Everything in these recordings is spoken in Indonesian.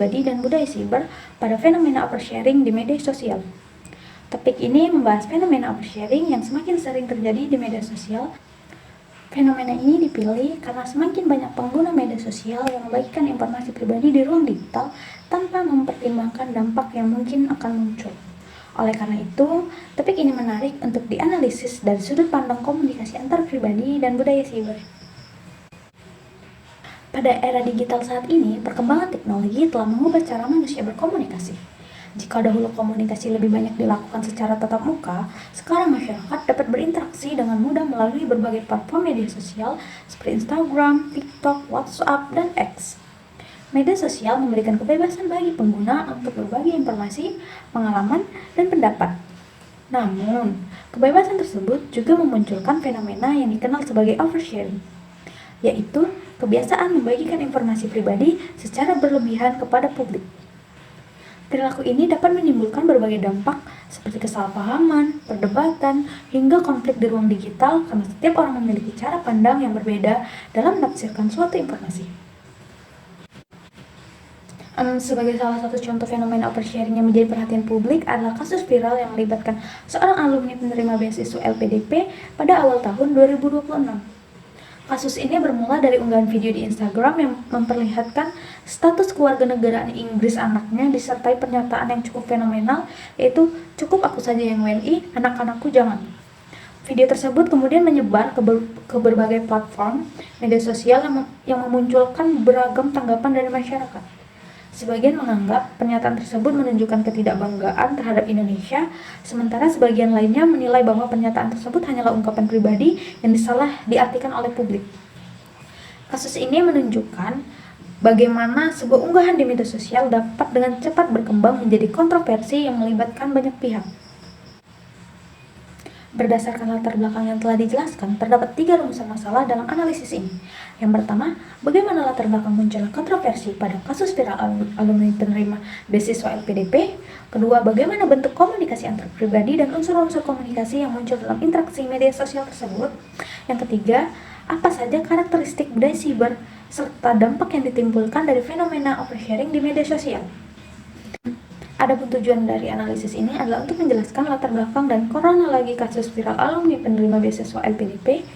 pribadi dan budaya siber pada fenomena oversharing di media sosial. Topik ini membahas fenomena oversharing yang semakin sering terjadi di media sosial. Fenomena ini dipilih karena semakin banyak pengguna media sosial yang membagikan informasi pribadi di ruang digital tanpa mempertimbangkan dampak yang mungkin akan muncul. Oleh karena itu, topik ini menarik untuk dianalisis dari sudut pandang komunikasi antar pribadi dan budaya siber. Pada era digital saat ini, perkembangan teknologi telah mengubah cara manusia berkomunikasi. Jika dahulu komunikasi lebih banyak dilakukan secara tatap muka, sekarang masyarakat dapat berinteraksi dengan mudah melalui berbagai platform media sosial seperti Instagram, TikTok, WhatsApp, dan X. Media sosial memberikan kebebasan bagi pengguna untuk berbagi informasi, pengalaman, dan pendapat. Namun, kebebasan tersebut juga memunculkan fenomena yang dikenal sebagai oversharing, yaitu kebiasaan membagikan informasi pribadi secara berlebihan kepada publik. Perilaku ini dapat menimbulkan berbagai dampak seperti kesalahpahaman, perdebatan, hingga konflik di ruang digital karena setiap orang memiliki cara pandang yang berbeda dalam menafsirkan suatu informasi. Sebagai salah satu contoh fenomena oversharing yang menjadi perhatian publik adalah kasus viral yang melibatkan seorang alumni penerima beasiswa LPDP pada awal tahun 2026. Kasus ini bermula dari unggahan video di Instagram yang memperlihatkan status kewarganegaraan Inggris anaknya disertai pernyataan yang cukup fenomenal, yaitu "cukup aku saja yang WNI, anak-anakku jangan". Video tersebut kemudian menyebar ke berbagai platform media sosial yang memunculkan beragam tanggapan dari masyarakat. Sebagian menganggap pernyataan tersebut menunjukkan ketidakbanggaan terhadap Indonesia, sementara sebagian lainnya menilai bahwa pernyataan tersebut hanyalah ungkapan pribadi yang disalah diartikan oleh publik. Kasus ini menunjukkan bagaimana sebuah unggahan di media sosial dapat dengan cepat berkembang menjadi kontroversi yang melibatkan banyak pihak. Berdasarkan latar belakang yang telah dijelaskan, terdapat 3 rumusan masalah dalam analisis ini. Yang pertama, bagaimana latar belakang munculnya kontroversi pada kasus viral alumni penerima beasiswa LPDP. Kedua, bagaimana bentuk komunikasi antar pribadi dan unsur-unsur komunikasi yang muncul dalam interaksi media sosial tersebut. Yang ketiga, apa saja karakteristik budaya siber serta dampak yang ditimbulkan dari fenomena oversharing di media sosial. Adapun tujuan dari analisis ini adalah untuk menjelaskan latar belakang dan kronologi kasus viral alumni penerima beasiswa LPDP.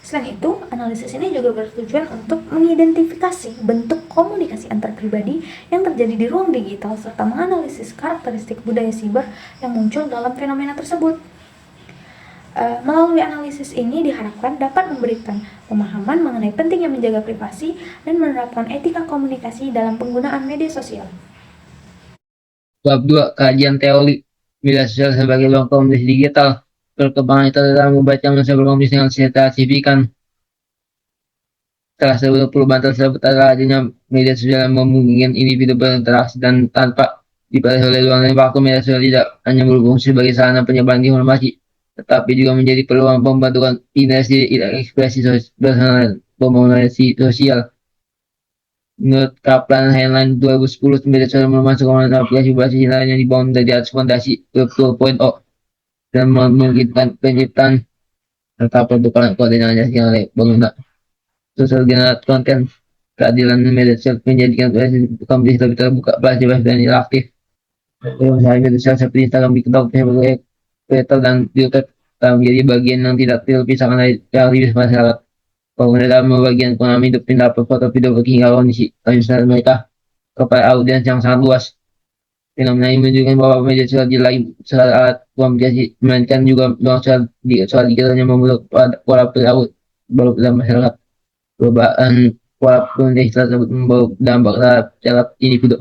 Selain itu, analisis ini juga bertujuan untuk mengidentifikasi bentuk komunikasi antar pribadi yang terjadi di ruang digital serta menganalisis karakteristik budaya siber yang muncul dalam fenomena tersebut. Melalui analisis ini diharapkan dapat memberikan pemahaman mengenai pentingnya menjaga privasi dan menerapkan etika komunikasi dalam penggunaan media sosial. Bab 2. Kajian teori media sosial sebagai ruang komunikasi digital. Perkembangan itu dalam membaca masa berkomunikasi dengan secara signifikan. Salah satu perubahan tersebut adalah adanya media sosial yang memungkinkan individu berinteraksi dan tanpa dibatasi oleh ruang dan waktu. Media sosial tidak hanya berfungsi sebagai sarana penyebaran informasi, tetapi juga menjadi peluang pembentukan interaksi, ekspresi personal, pembangunan sosial. Menurut Kaplan Heinlein 2010, media sosial memasuk aplikasi basis lain yang dibangun dari atas fondasi Web 2.0 dan memungkinkan penciptaan serta pertukaran koordinasi oleh pengguna. Sosial generate konten, keadilan media sosial menjadikan kompetisi lebih terbuka, bebas dan interaktif. Misalnya media sosial seperti Instagram, TikTok, Facebook, Twitter, dan YouTube telah menjadi bagian yang tidak terpisahkan dari aktivitas masyarakat. Pengguna dalam membagikan pengalaman hidup, pendapat, foto, video, hingga kondisi lifestyle mereka kepada audiens yang sangat luas. Fenomena ini menunjukkan bahwa media sosial di lain saat komunikasi, melainkan juga soal digitalnya membentuk pola perilaku baru dalam masyarakat. Perubahan pola komunikasi tersebut membawa dampak terhadap cara individu.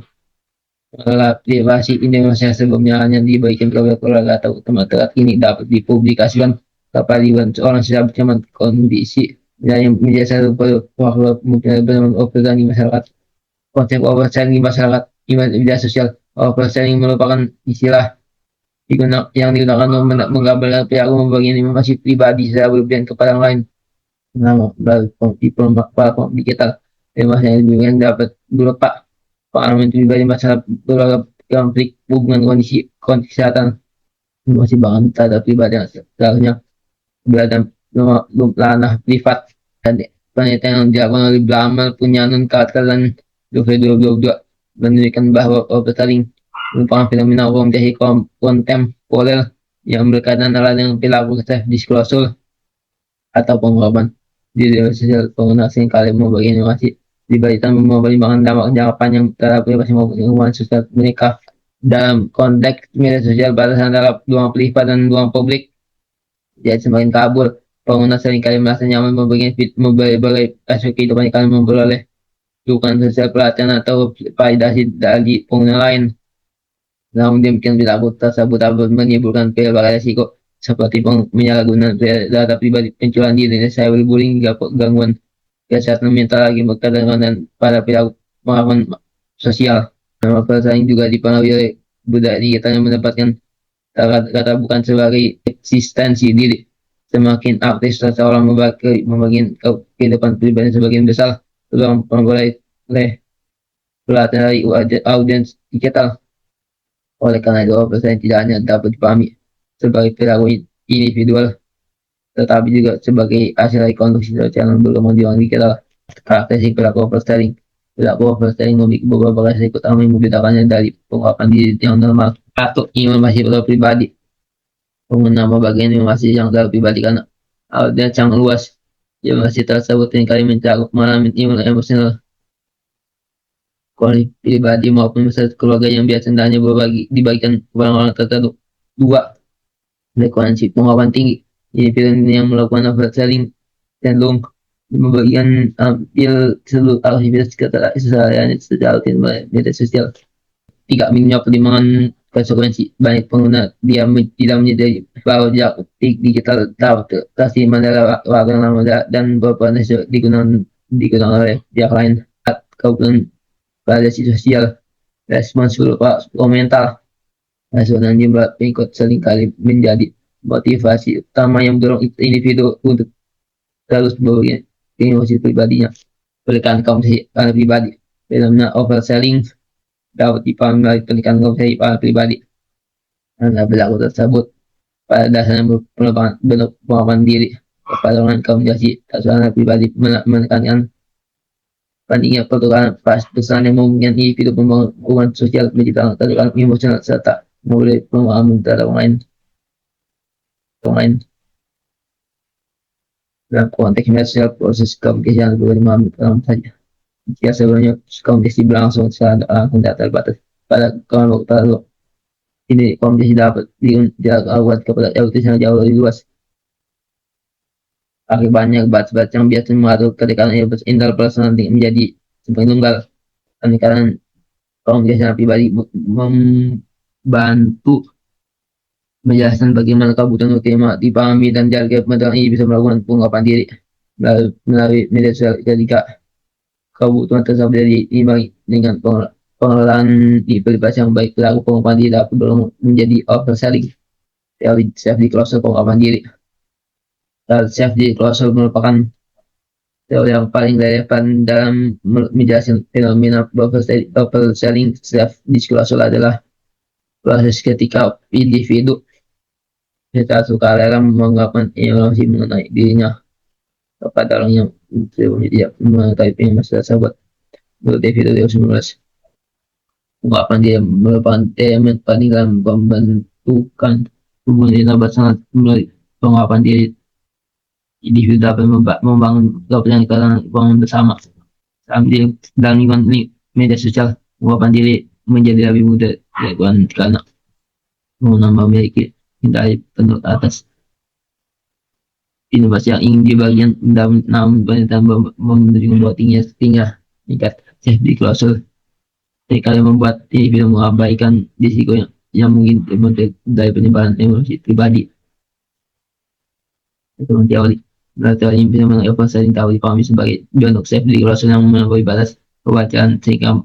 Privasi Indonesia sebelumnya hanya dibagikan keluarga atau teman dekat, kini dapat dipublikasikan kepada orang secara bersamaan. Kondisi yang media sosial bahwa mungkin benar-benar di masyarakat. Konsep oversharing di masyarakat media sosial. Oversharing merupakan istilah yang digunakan untuk menggambarkan perilaku membagikan informasi pribadi secara berlebihan kepada orang lain. Di platform digital, informasi yang diberikan dapat berupa pengalaman pribadi masyarakat, berbagai konflik, hubungan, kondisi kesehatan, informasi bahkan terhadap pribadi yang seharusnya berada ranah privat. Dan penelitian yang dilakukan oleh Blamer, Punyanun, Carter, dan 2022 menunjukkan bahwa oversharing merupakan fenomena komunikasi kontemporer yang berkaitan erat dengan perilaku self disclosure atau pengungkapan di media sosial. Pengguna seringkali membagi informasi dibalik tanpa mempertimbangkan dampak jangka panjang terhadap privasi maupun lingkungan sosial mereka. Dalam konteks media sosial, batasan antara ruang privat dan ruang publik jadi semakin kabur. Pengguna seringkali merasa nyaman membagi berbagai aspek kehidupan karena memperoleh dukungan sosial, pelatihan, atau validasi dari pengguna lain. Namun demikian, perilaku tersebut dapat menimbulkan berbagai risiko seperti penyalahgunaan data pribadi, pencurian diri, cyberbullying, hingga gangguan kesehatan mental lagi berkaitan dan pada perilaku pengakuan sosial. Nama perusahaan juga dipengaruhi oleh budaya digital yang mendapatkan kata bukan sebagai eksistensi diri. Semakin aktif seseorang membagikan kehidupan pribadi sebagian besar peluang memperoleh pelatihan dari audiens digital. Oleh karena itu, pesan tidak hanya dapat dipahami sebagai perilaku individual, tetapi juga sebagai hasil dari konstruksi sosial yang belum digital. Karakteristik perilaku oversharing. Perilaku oversharing memiliki beberapa karakteristik utama yang membedakannya dari pengungkapan diri yang normal. Satu, informasi pribadi. Pengguna bagian informasi yang terlalu pribadi karena audiens yang luas. Informasi tersebut seringkali mencakup mengalami emosional, kualitas pribadi maupun misal keluarga yang biasanya hanya dibagikan kepada orang tertentu. Dua, frekuensi pengakuan tinggi. Jadi film yang melakukan overselling cenderung membagikan hampir seluruh aktivitas keseharian secara rutin media sosial. Tiga, minimnya pertimbangan konsekuensi. Banyak pengguna tidak menyadari bahwa digital kasih mandala waktu yang lama dan berpotensi digunakan oleh pihak lain. Kemudian validasi sosial, respons berupa komentar, dan jumlah pengikut seringkali menjadi motivasi utama yang mendorong individu untuk terus berbagi informasi pribadinya. Berikan komunikasi pribadi. Fenomena overselling dapat dipahami melalui pendidikan komunikasi pribadi. Karena berlaku tersebut pada dasarnya merupakan bentuk pengakuan diri kepada orang komunikasi secara pribadi menekankan pentingnya pertukaran pesan yang memungkinkan individu membangun hubungan sosial, menciptakan kedekatan emosional, serta memulai pemahaman terhadap orang lain. Dalam konteks sosial, proses komunikasi yang berubah memahami dalam saja. Jika sebelumnya komunikasi berlangsung secara langsung tidak terbatas pada kelompok tertentu, ini komunikasi dapat dilakukan kepada audiens yang jauh lebih luas. Akibatnya, batas yang biasa mengatur kedekatan interpersonal menjadi semakin tunggal. Karena komunikasi pribadi membantu menjelaskan bagaimana kebutuhan utama dipahami dan jaga pendapat ini bisa melakukan pengungkapan diri melalui media sosial. Ketika kebutuhan tersebut diimbangi dengan pengelolaan privasi yang baik, pelaku pengungkapan diri dapat menjadi overselling. Teori self disclosure pengungkapan diri. Self disclosure merupakan teori yang paling relevan dalam menjelaskan fenomena overselling. Self disclosure adalah proses ketika individu secara sukarela mengungkapkan informasi mengenai dirinya kepada orang yang tidak mengetahui informasi tersebut. Menurut David 2019, ungkapan dia merupakan elemen penting dalam pembentukan hubungan interpersonal. Melalui pengungkapan diri, individu dapat membangun kepercayaan karena bangun bersama. Dalam lingkungan media sosial, ungkapan diri menjadi lebih mudah dilakukan karena pengguna memiliki hindari penuh atas inovasi yang ingin dibagikan, namun pemerintah menunjukkan bahwa tingginya tingkat safety disclosure seringkali membuat individu mengabaikan risiko yang mungkin dari penyebaran informasi pribadi. Teman teori ini bisa mengenai sering tahu dipahami sebagai bentuk safety disclosure yang melampaui batas kewajaran sehingga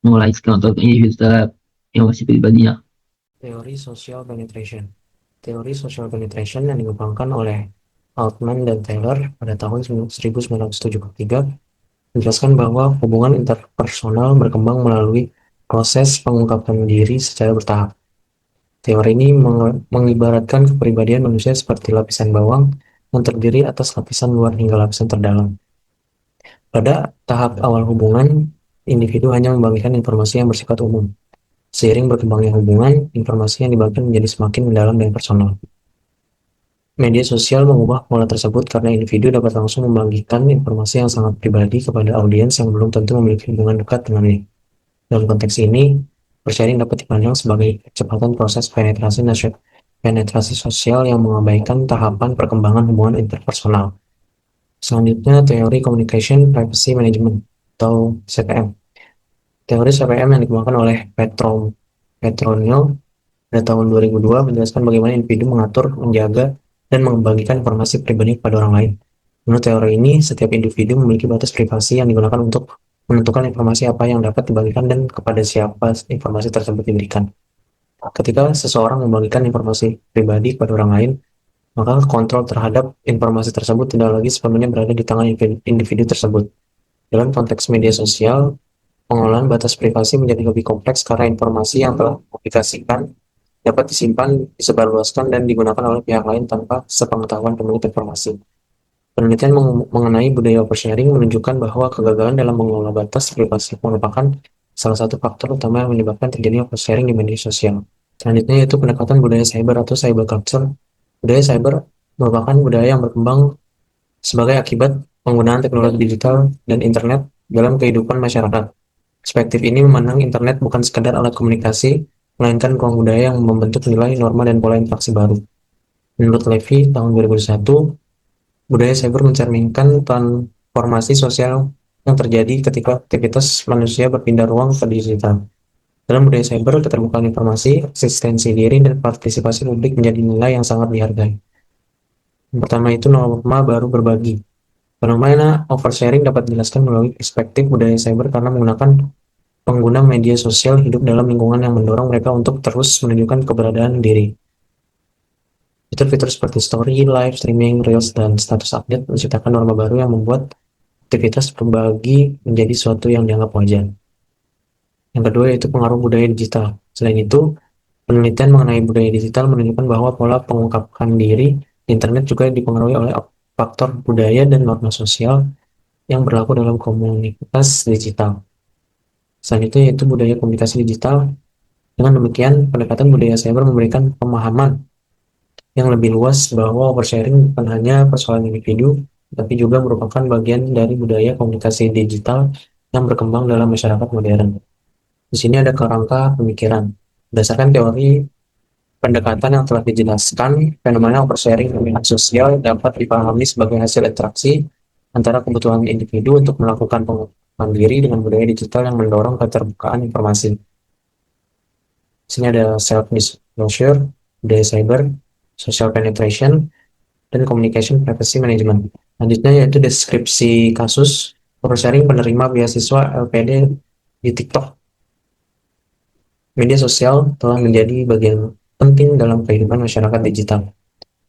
mengulangi kontrol individu terhadap informasi pribadinya. Teori social penetration. Teori social penetration yang dikembangkan oleh Altman dan Taylor pada tahun 1973 menjelaskan bahwa hubungan interpersonal berkembang melalui proses pengungkapan diri secara bertahap. Teori ini mengibaratkan kepribadian manusia seperti lapisan bawang yang terdiri atas lapisan luar hingga lapisan terdalam. Pada tahap awal hubungan, individu hanya membagikan informasi yang bersifat umum. Seiring berkembangnya hubungan, informasi yang dibagikan menjadi semakin mendalam dan personal. Media sosial mengubah pola tersebut karena individu dapat langsung membagikan informasi yang sangat pribadi kepada audiens yang belum tentu memiliki hubungan dekat dengannya. Dalam konteks ini, sharing dapat dipandang sebagai percepatan proses penetrasi sosial yang mengabaikan tahapan perkembangan hubungan interpersonal. Selanjutnya, teori Communication Privacy Management atau CPM. Teori CPM yang dikembangkan oleh Petronio pada tahun 2002 menjelaskan bagaimana individu mengatur, menjaga, dan membagikan informasi pribadi kepada orang lain. Menurut teori ini, setiap individu memiliki batas privasi yang digunakan untuk menentukan informasi apa yang dapat dibagikan dan kepada siapa informasi tersebut diberikan. Ketika seseorang membagikan informasi pribadi kepada orang lain, maka kontrol terhadap informasi tersebut tidak lagi sepenuhnya berada di tangan individu tersebut. Dalam konteks media sosial, pengelolaan batas privasi menjadi lebih kompleks karena informasi yang telah dipublikasikan dapat disimpan, disebarluaskan, dan digunakan oleh pihak lain tanpa sepengetahuan pemilik informasi. Penelitian mengenai budaya oversharing menunjukkan bahwa kegagalan dalam mengelola batas privasi merupakan salah satu faktor utama yang menyebabkan terjadinya oversharing di media sosial. Selanjutnya yaitu pendekatan budaya cyber atau cyber culture. Budaya cyber merupakan budaya yang berkembang sebagai akibat penggunaan teknologi digital dan internet dalam kehidupan masyarakat. Perspektif ini memandang internet bukan sekadar alat komunikasi, melainkan ruang budaya yang membentuk nilai, norma, dan pola interaksi baru. Menurut Levy, tahun 2001, budaya cyber mencerminkan transformasi sosial yang terjadi ketika aktivitas manusia berpindah ruang ke digital. Dalam budaya cyber, keterbukaan informasi, eksistensi diri, dan partisipasi publik menjadi nilai yang sangat dihargai. Yang pertama itu norma baru berbagi. Fenomena oversharing dapat dijelaskan melalui perspektif budaya cyber karena menggunakan pengguna media sosial hidup dalam lingkungan yang mendorong mereka untuk terus menunjukkan keberadaan diri. Fitur-fitur seperti story, live streaming, reels, dan status update menciptakan norma baru yang membuat aktivitas berbagi menjadi suatu yang dianggap wajar. Yang kedua yaitu pengaruh budaya digital. Selain itu, penelitian mengenai budaya digital menunjukkan bahwa pola pengungkapkan diri di internet juga dipengaruhi oleh faktor budaya dan norma sosial yang berlaku dalam komunitas digital. Selanjutnya yaitu budaya komunikasi digital. Dengan demikian, pendekatan budaya cyber memberikan pemahaman yang lebih luas bahwa oversharing bukan hanya persoalan individu, tapi juga merupakan bagian dari budaya komunikasi digital yang berkembang dalam masyarakat modern. Di sini ada kerangka pemikiran. Berdasarkan teori pendekatan yang telah dijelaskan, fenomena oversharing di media sosial dapat dipahami sebagai hasil interaksi antara kebutuhan individu untuk melakukan mandiri dengan budaya digital yang mendorong keterbukaan informasi. Di sini ada self-disclosure, budaya cyber, social penetration, dan communication privacy management. Selanjutnya yaitu deskripsi kasus oversharing penerima beasiswa LPD di TikTok. Media sosial telah menjadi bagian penting dalam kehidupan masyarakat digital.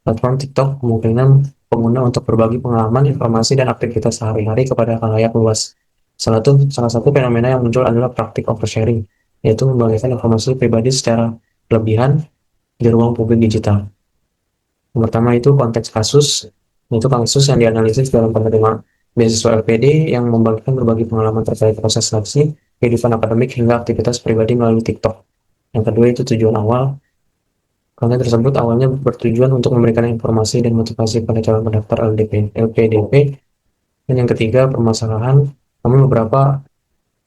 Platform TikTok memungkinkan pengguna untuk berbagi pengalaman, informasi, dan aktivitas sehari-hari kepada khalayak luas. Salah satu fenomena yang muncul adalah praktik oversharing, yaitu membagikan informasi pribadi secara berlebihan di ruang publik digital. Yang pertama itu konteks kasus, yaitu kasus yang dianalisis dalam penerima beasiswa LPD yang membagikan berbagai pengalaman terkait proses seleksi, kehidupan akademik, hingga aktivitas pribadi melalui TikTok. Yang kedua itu tujuan awal. Konten tersebut awalnya bertujuan untuk memberikan informasi dan motivasi pada calon pendaftar LPDP. Dan yang ketiga, permasalahan. Namun beberapa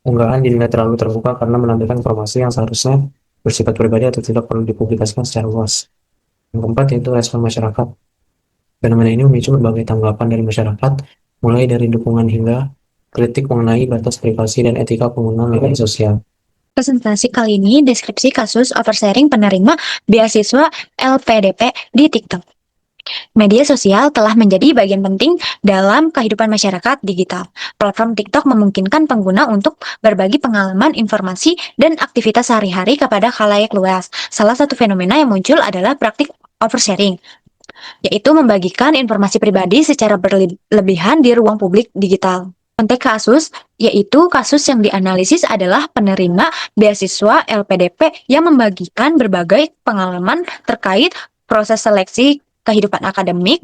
unggahan dinilai terlalu terbuka karena menampilkan informasi yang seharusnya bersifat pribadi atau tidak perlu dipublikasikan secara luas. Yang keempat yaitu respon masyarakat. Fenomena ini memicu berbagai tanggapan dari masyarakat, mulai dari dukungan hingga kritik mengenai batas privasi dan etika pengguna media sosial. Presentasi kali ini deskripsi kasus oversharing penerima beasiswa LPDP di TikTok. Media sosial telah menjadi bagian penting dalam kehidupan masyarakat digital. Platform TikTok memungkinkan pengguna untuk berbagi pengalaman, informasi, dan aktivitas sehari-hari kepada khalayak luas. Salah satu fenomena yang muncul adalah praktik oversharing, yaitu membagikan informasi pribadi secara berlebihan di ruang publik digital. Konteks kasus, yaitu kasus yang dianalisis adalah penerima beasiswa LPDP yang membagikan berbagai pengalaman terkait proses seleksi kehidupan akademik,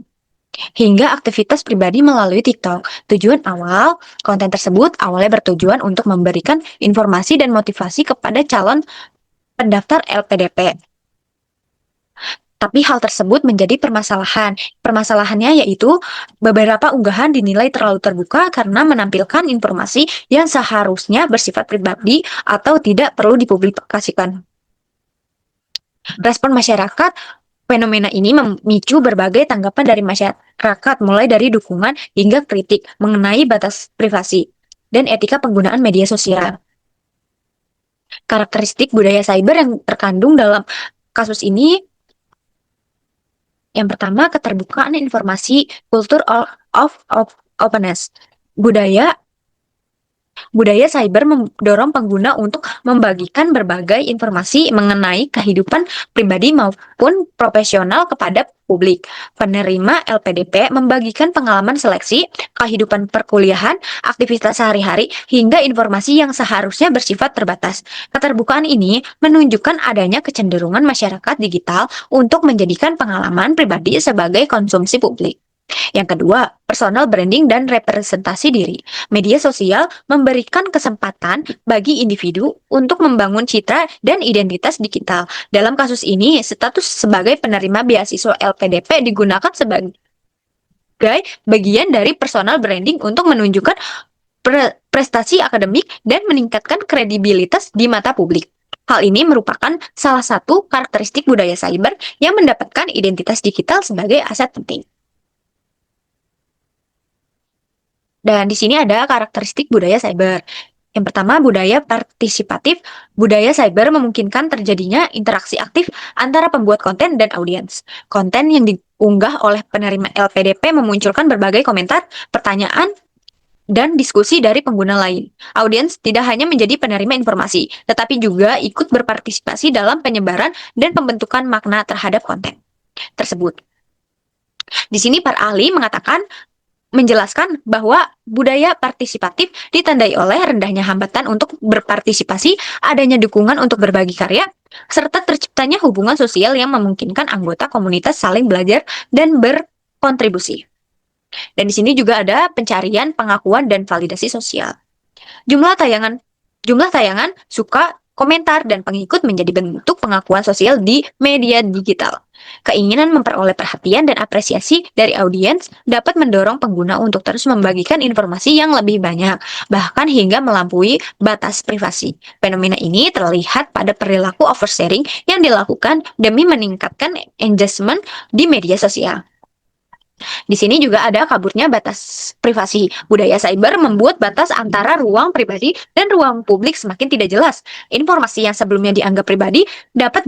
hingga aktivitas pribadi melalui TikTok. Tujuan awal, konten tersebut awalnya bertujuan untuk memberikan informasi dan motivasi kepada calon pendaftar LPDP. Tapi hal tersebut menjadi permasalahan. Permasalahannya yaitu beberapa unggahan dinilai terlalu terbuka karena menampilkan informasi yang seharusnya bersifat pribadi atau tidak perlu dipublikasikan. Respon masyarakat, fenomena ini memicu berbagai tanggapan dari masyarakat, mulai dari dukungan hingga kritik mengenai batas privasi dan etika penggunaan media sosial. Karakteristik budaya cyber yang terkandung dalam kasus ini, yang pertama, keterbukaan informasi, culture of openness. Budaya cyber mendorong pengguna untuk membagikan berbagai informasi mengenai kehidupan pribadi maupun profesional kepada publik. Penerima LPDP membagikan pengalaman seleksi, kehidupan perkuliahan, aktivitas sehari-hari, hingga informasi yang seharusnya bersifat terbatas. Keterbukaan ini menunjukkan adanya kecenderungan masyarakat digital untuk menjadikan pengalaman pribadi sebagai konsumsi publik. Yang kedua, personal branding dan representasi diri. Media sosial memberikan kesempatan bagi individu untuk membangun citra dan identitas digital. Dalam kasus ini, status sebagai penerima beasiswa LPDP digunakan sebagai bagian dari personal branding untuk menunjukkan prestasi akademik dan meningkatkan kredibilitas di mata publik. Hal ini merupakan salah satu karakteristik budaya cyber yang mendapatkan identitas digital sebagai aset penting. Dan di sini ada karakteristik budaya cyber. Yang pertama, budaya partisipatif. Budaya cyber memungkinkan terjadinya interaksi aktif antara pembuat konten dan audiens. Konten yang diunggah oleh penerima LPDP memunculkan berbagai komentar, pertanyaan, dan diskusi dari pengguna lain. Audiens tidak hanya menjadi penerima informasi, tetapi juga ikut berpartisipasi dalam penyebaran dan pembentukan makna terhadap konten tersebut. Di sini para ahli menjelaskan bahwa budaya partisipatif ditandai oleh rendahnya hambatan untuk berpartisipasi, adanya dukungan untuk berbagi karya, serta terciptanya hubungan sosial yang memungkinkan anggota komunitas saling belajar dan berkontribusi. Dan di sini juga ada pencarian, pengakuan, dan validasi sosial. Jumlah tayangan, suka, komentar, dan pengikut menjadi bentuk pengakuan sosial di media digital. Keinginan memperoleh perhatian dan apresiasi dari audiens dapat mendorong pengguna untuk terus membagikan informasi yang lebih banyak, bahkan hingga melampaui batas privasi. Fenomena ini terlihat pada perilaku oversharing yang dilakukan demi meningkatkan engagement di media sosial. Di sini juga ada kaburnya batas privasi. Budaya cyber membuat batas antara ruang pribadi dan ruang publik semakin tidak jelas. Informasi yang sebelumnya dianggap pribadi dapat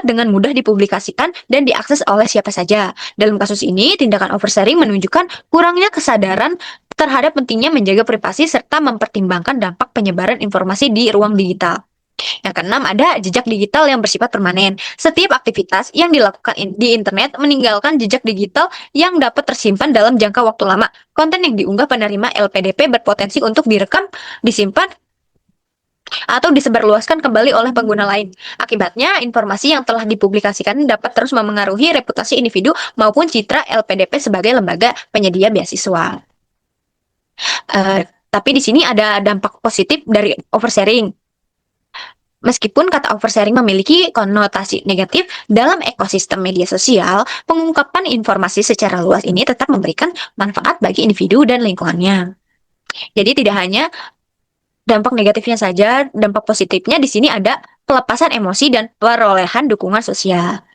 dengan mudah dipublikasikan dan diakses oleh siapa saja. Dalam kasus ini, tindakan oversharing menunjukkan kurangnya kesadaran terhadap pentingnya menjaga privasi serta mempertimbangkan dampak penyebaran informasi di ruang digital. Yang keenam, ada jejak digital yang bersifat permanen. Setiap aktivitas yang dilakukan di internet meninggalkan jejak digital yang dapat tersimpan dalam jangka waktu lama. Konten yang diunggah penerima LPDP berpotensi untuk direkam, disimpan, atau disebarluaskan kembali oleh pengguna lain. Akibatnya, informasi yang telah dipublikasikan dapat terus memengaruhi reputasi individu maupun citra LPDP sebagai lembaga penyedia beasiswa. Tapi di sini ada dampak positif dari oversharing. Meskipun kata oversharing memiliki konotasi negatif dalam ekosistem media sosial, pengungkapan informasi secara luas ini tetap memberikan manfaat bagi individu dan lingkungannya. Jadi tidak hanya dampak negatifnya saja, dampak positifnya di sini ada pelepasan emosi dan perolehan dukungan sosial.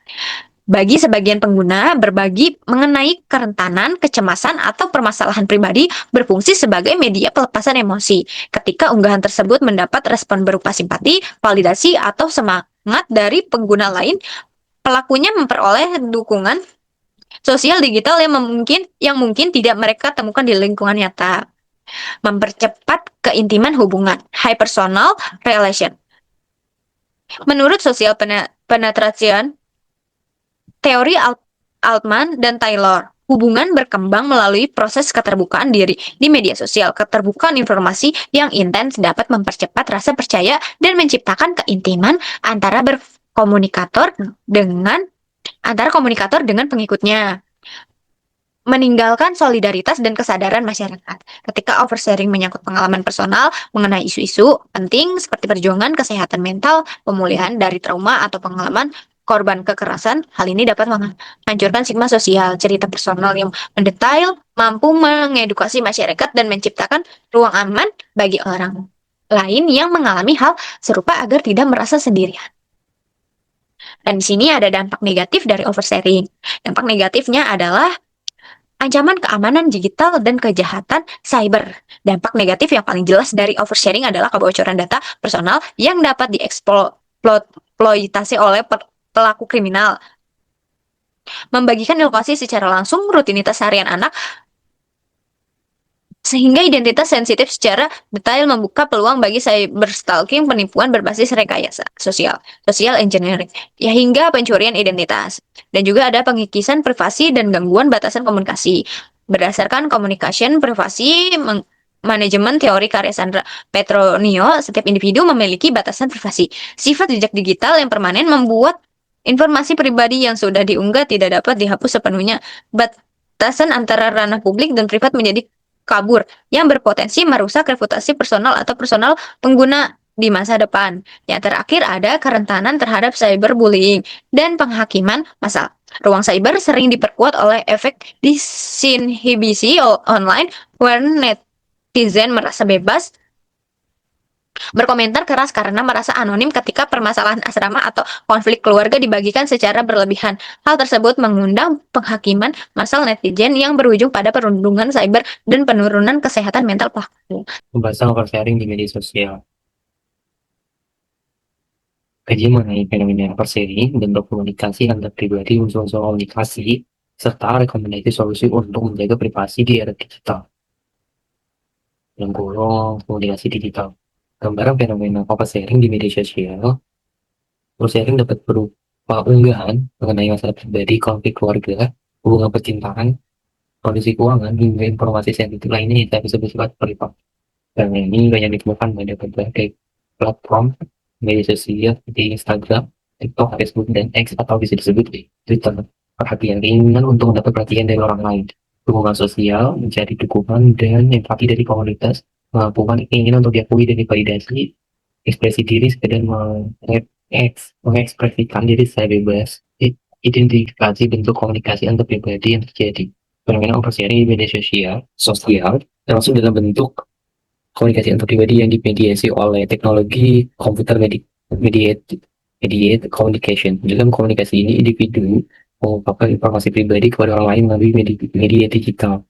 Bagi sebagian pengguna, berbagi mengenai kerentanan, kecemasan, atau permasalahan pribadi berfungsi sebagai media pelepasan emosi. Ketika unggahan tersebut mendapat respon berupa simpati, validasi, atau semangat dari pengguna lain, pelakunya memperoleh dukungan sosial digital yang mungkin tidak mereka temukan di lingkungan nyata. Mempercepat keintiman hubungan, high personal relation. Menurut social penetration, teori Altman dan Taylor, hubungan berkembang melalui proses keterbukaan diri di media sosial. Keterbukaan informasi yang intens dapat mempercepat rasa percaya dan menciptakan keintiman antara komunikator dengan pengikutnya. meninggalkan solidaritas dan kesadaran masyarakat. Ketika oversharing menyangkut pengalaman personal mengenai isu-isu penting seperti perjuangan kesehatan mental, pemulihan dari trauma atau pengalaman korban kekerasan, hal ini dapat menghancurkan stigma sosial. Cerita personal yang mendetail mampu mengedukasi masyarakat dan menciptakan ruang aman bagi orang lain yang mengalami hal serupa agar tidak merasa sendirian. Dan di sini ada dampak negatif dari oversharing. Dampak negatifnya adalah ancaman keamanan digital dan kejahatan cyber. Dampak negatif yang paling jelas dari oversharing adalah kebocoran data personal yang dapat dieksploitasi oleh pelaku kriminal. Membagikan informasi secara langsung rutinitas harian anak, sehingga identitas sensitif secara detail membuka peluang bagi cyberstalking, penipuan berbasis rekayasa social engineering, ya hingga pencurian identitas. Dan juga ada pengikisan privasi dan gangguan batasan komunikasi. Berdasarkan Communication Privacy Manajemen teori karya Sandra Petronio, setiap individu memiliki batasan privasi. Sifat jejak digital yang permanen membuat informasi pribadi yang sudah diunggah tidak dapat dihapus sepenuhnya. Batasan antara ranah publik dan privat menjadi kabur yang berpotensi merusak reputasi personal atau personal pengguna di masa depan. Yang terakhir ada kerentanan terhadap cyberbullying dan penghakiman massal. Ruang cyber sering diperkuat oleh efek disinhibisi online when netizen merasa bebas berkomentar keras karena merasa anonim ketika permasalahan asrama atau konflik keluarga dibagikan secara berlebihan. Hal tersebut mengundang penghakiman massal netizen yang berujung pada perundungan cyber dan penurunan kesehatan mental pelaku. Pembahasan oversharing di media sosial. Kajian mengenai fenomena oversharing dan komunikasi antar pribadi, unsur-unsur komunikasi, serta rekomendasi solusi untuk menjaga privasi di era digital. Yang kurang komunikasi digital. Gambaran fenomena oversharing di media sosial. Oversharing dapat berupa unggahan mengenai masalah pribadi, konflik keluarga, hubungan percintaan, kondisi keuangan, hingga informasi sensitif lainnya yang tak bisa bersifat privat. Dan ini banyak ditemukan pada berbagai platform media sosial seperti Instagram, TikTok, Facebook, dan X atau bisa disebut Twitter. Perhatian, keinginan untuk mendapat perhatian dari orang lain, hubungan sosial, mencari dukungan dan empati dari komunitas, melakukan keinginan untuk diakui dan divalidasi, ekspresi diri, sekedar mengekspresikan diri saya bebas, identifikasi bentuk komunikasi antar pribadi yang terjadi. Fenomena oversharing di media sosial termasuk dalam bentuk komunikasi antar pribadi yang dimediasi oleh teknologi komputer mediated communication. Dalam komunikasi ini, individu mengungkapkan informasi pribadi kepada orang lain melalui media digital.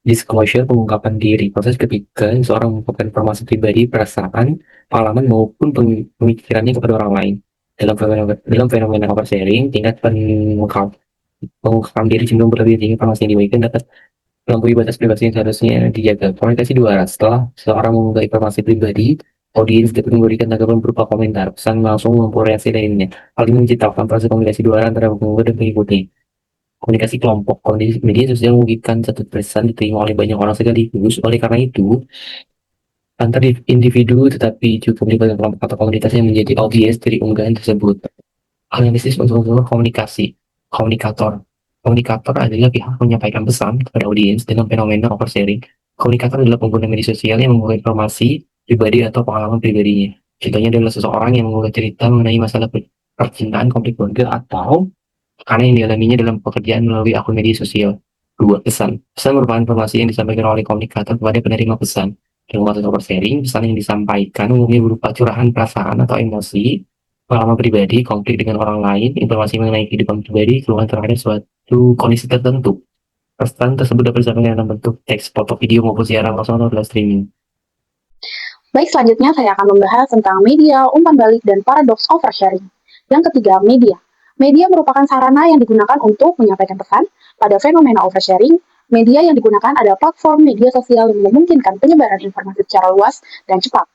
Disclosure, pengungkapan diri, proses ketika seorang mengungkapkan informasi pribadi, perasaan, pengalaman maupun pemikirannya kepada orang lain. Dalam fenomena oversharing, tingkat pengungkapan diri cenderung berlebih tinggi. Informasi yang dibagikan dapat melampaui batas privasi yang seharusnya dijaga. Komunikasi dua arah. Setelah seorang mengunggah informasi pribadi, audiens dapat memberikan tanggapan berupa komentar, pesan langsung maupun reaksi lainnya. Hal ini menciptakan proses komunikasi dua arah antara pengunggah dan pengikuti. Komunikasi kelompok. Kondisi media sosial memungkinkan satu pesan diterima oleh banyak orang sekaligus. Oleh karena itu, antar individu tetapi juga melibatkan kelompok atau komunitas yang menjadi audiens dari unggahan tersebut. Analisis unsur-unsur komunikasi. Komunikator adalah pihak menyampaikan pesan kepada audiens dalam fenomena oversharing. Komunikator adalah pengguna media sosial yang mengunggah informasi pribadi atau pengalaman pribadinya. Contohnya adalah seseorang yang mengunggah cerita mengenai masalah percintaan, konflik keluarga, atau karena yang dialaminya dalam pekerjaan melalui akun media sosial. 2. Pesan merupakan informasi yang disampaikan oleh komunikator kepada penerima pesan. Dalam konteks oversharing, pesan yang disampaikan umumnya berupa curahan perasaan atau emosi, pengalaman pribadi, konflik dengan orang lain, informasi mengenai kehidupan pribadi, keluhan terhadap suatu kondisi tertentu. Pesan tersebut dapat disampaikan dalam bentuk teks, foto, video, maupun siaran langsung atau live streaming. Baik, selanjutnya saya akan membahas tentang media, umpan balik, dan paradoks oversharing. Yang ketiga, media. Media merupakan sarana yang digunakan untuk menyampaikan pesan. Pada fenomena oversharing, media yang digunakan adalah platform media sosial yang memungkinkan penyebaran informasi secara luas dan cepat.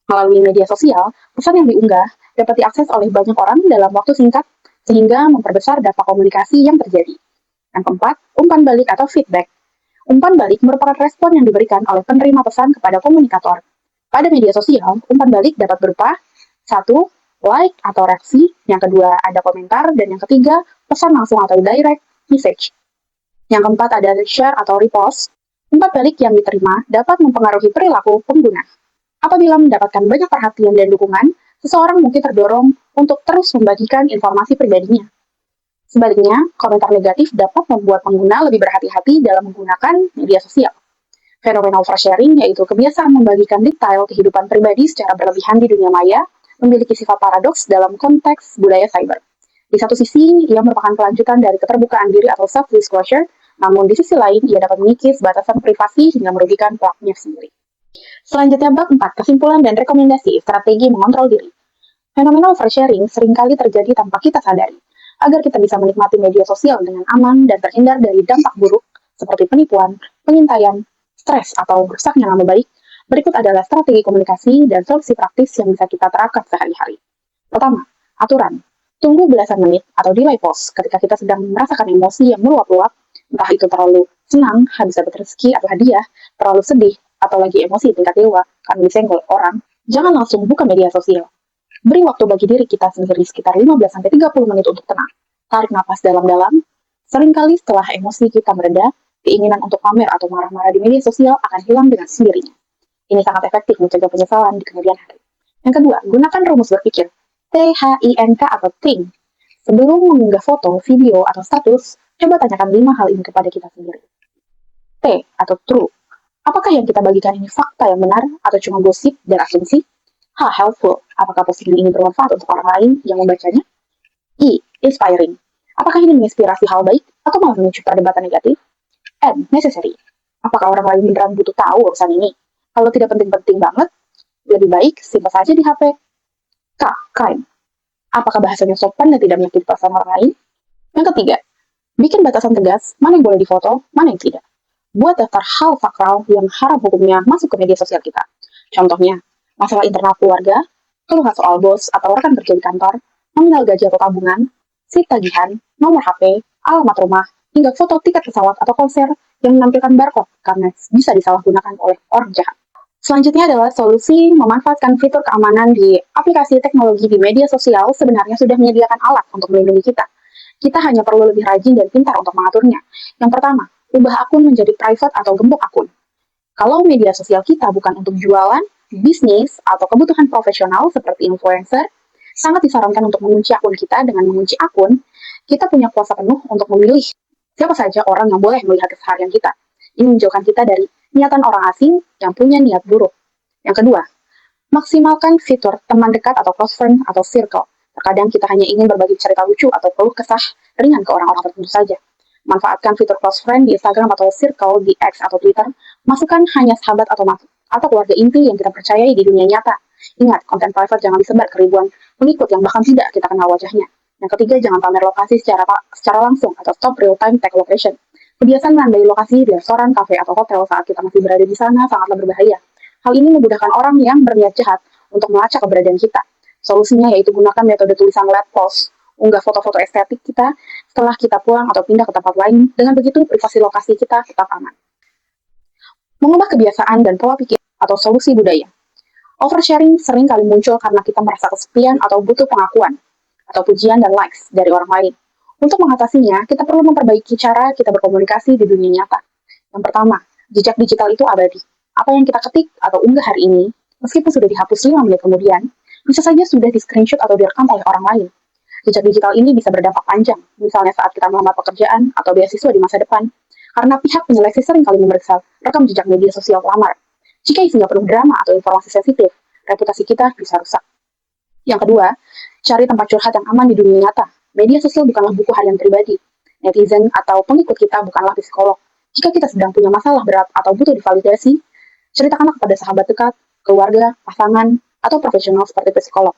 Melalui media sosial, pesan yang diunggah dapat diakses oleh banyak orang dalam waktu singkat, sehingga memperbesar dampak komunikasi yang terjadi. Yang keempat, umpan balik atau feedback. Umpan balik merupakan respon yang diberikan oleh penerima pesan kepada komunikator. Pada media sosial, umpan balik dapat berupa 1. Like atau reaksi, yang kedua ada komentar, dan yang ketiga pesan langsung atau direct message. Yang keempat ada share atau repost. Umpan balik yang diterima dapat mempengaruhi perilaku pengguna. Apabila mendapatkan banyak perhatian dan dukungan, seseorang mungkin terdorong untuk terus membagikan informasi pribadinya. Sebaliknya, komentar negatif dapat membuat pengguna lebih berhati-hati dalam menggunakan media sosial. Fenomena oversharing, yaitu kebiasaan membagikan detail kehidupan pribadi secara berlebihan di dunia maya, memiliki sifat paradoks dalam konteks budaya cyber. Di satu sisi, ia merupakan kelanjutan dari keterbukaan diri atau self-disclosure, namun di sisi lain, ia dapat mengikis batasan privasi hingga merugikan pelakunya sendiri. Selanjutnya, bab 4, kesimpulan dan rekomendasi strategi mengontrol diri. Fenomena oversharing seringkali terjadi tanpa kita sadari. Agar kita bisa menikmati media sosial dengan aman dan terhindar dari dampak buruk, seperti penipuan, pengintaian, stres, atau rusaknya nama baik, berikut adalah strategi komunikasi dan solusi praktis yang bisa kita terapkan sehari-hari. Pertama, aturan. Tunggu belasan menit atau delay pause ketika kita sedang merasakan emosi yang meluap-luap, entah itu terlalu senang, habis dapat rezeki atau hadiah, terlalu sedih, atau lagi emosi tingkat dewa karena disenggol orang, jangan langsung buka media sosial. Beri waktu bagi diri kita sendiri sekitar 15-30 menit untuk tenang. Tarik napas dalam-dalam. Seringkali setelah emosi kita mereda, keinginan untuk pamer atau marah-marah di media sosial akan hilang dengan sendirinya. Ini sangat efektif mencegah penyesalan di kemudian hari. Yang kedua, gunakan rumus berpikir. THINK atau think. Sebelum mengunggah foto, video, atau status, coba tanyakan 5 hal ini kepada kita sendiri. T atau true. Apakah yang kita bagikan ini fakta yang benar atau cuma gosip dan asumsi? H, helpful. Apakah postingan ini bermanfaat untuk orang lain yang membacanya? I, inspiring. Apakah ini menginspirasi hal baik atau malah memicu perdebatan negatif? N, necessary. Apakah orang lain beneran butuh tahu urusan ini? Kalau tidak penting-penting banget, lebih baik simpan saja di HP. K, kind. Apakah bahasanya sopan dan tidak menyakiti perasaan orang lain? Yang ketiga, bikin batasan tegas mana yang boleh difoto, mana yang tidak. Buat daftar hal sakral yang haram hukumnya masuk ke media sosial kita. Contohnya, masalah internal keluarga, keluhan soal bos atau rekan kerja di kantor, nominal gaji atau tabungan, slip tagihan, nomor HP, alamat rumah, hingga foto tiket pesawat atau konser yang menampilkan barcode karena bisa disalahgunakan oleh orang jahat. Selanjutnya adalah solusi memanfaatkan fitur keamanan di aplikasi teknologi di media sosial sebenarnya sudah menyediakan alat untuk melindungi kita. Kita hanya perlu lebih rajin dan pintar untuk mengaturnya. Yang pertama, ubah akun menjadi private atau gembok akun. Kalau media sosial kita bukan untuk jualan, bisnis, atau kebutuhan profesional seperti influencer, sangat disarankan untuk mengunci akun kita. Dengan mengunci akun, kita punya kuasa penuh untuk memilih siapa saja orang yang boleh melihat keseharian kita. Ini menjauhkan kita dari niatan orang asing yang punya niat buruk. Yang kedua, maksimalkan fitur teman dekat atau close friend atau circle. Terkadang kita hanya ingin berbagi cerita lucu atau keluh kesah ringan ke orang-orang tertentu saja. Manfaatkan fitur close friend di Instagram atau circle di X atau Twitter. Masukkan hanya sahabat atau keluarga inti yang kita percayai di dunia nyata. Ingat, konten private jangan disebar ke ribuan pengikut yang bahkan tidak kita kenal wajahnya. Yang ketiga, jangan pamer lokasi secara langsung atau stop real-time tag location. Kebiasaan menandai lokasi di restoran, kafe, atau hotel saat kita masih berada di sana sangatlah berbahaya. Hal ini memudahkan orang yang berniat jahat untuk melacak keberadaan kita. Solusinya yaitu gunakan metode tulisan LED post. Unggah foto-foto estetik kita setelah kita pulang atau pindah ke tempat lain. Dengan begitu, privasi lokasi kita tetap aman. Mengubah kebiasaan dan pola pikir atau solusi budaya. Oversharing sering kali muncul karena kita merasa kesepian atau butuh pengakuan, atau pujian dan likes dari orang lain. Untuk mengatasinya, kita perlu memperbaiki cara kita berkomunikasi di dunia nyata. Yang pertama, jejak digital itu abadi. Apa yang kita ketik atau unggah hari ini, meskipun sudah dihapus 5 menit kemudian, bisa saja sudah di-screenshot atau direkam oleh orang lain. Jejak digital ini bisa berdampak panjang, misalnya saat kita melamar pekerjaan atau beasiswa di masa depan, karena pihak penyeleksi sering kali memeriksa rekam jejak media sosial pelamar. Jika isinya penuh drama atau informasi sensitif, reputasi kita bisa rusak. Yang kedua, cari tempat curhat yang aman di dunia nyata. Media sosial bukanlah buku harian pribadi. Netizen atau pengikut kita bukanlah psikolog. Jika kita sedang punya masalah berat atau butuh divalidasi, ceritakanlah kepada sahabat dekat, keluarga, pasangan, atau profesional seperti psikolog.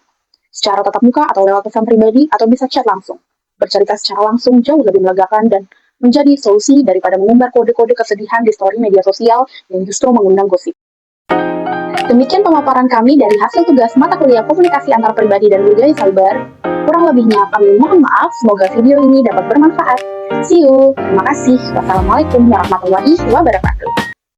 Secara tatap muka atau lewat pesan pribadi atau bisa chat langsung. Bercerita secara langsung jauh lebih melegakan dan menjadi solusi daripada mengumbar kode-kode kesedihan di story media sosial yang justru mengundang gosip. Demikian pemaparan kami dari hasil tugas mata kuliah komunikasi antar pribadi dan budaya cyber. Kurang lebihnya kami mohon maaf, semoga video ini dapat bermanfaat. See you, terima kasih. Wassalamualaikum warahmatullahi wabarakatuh.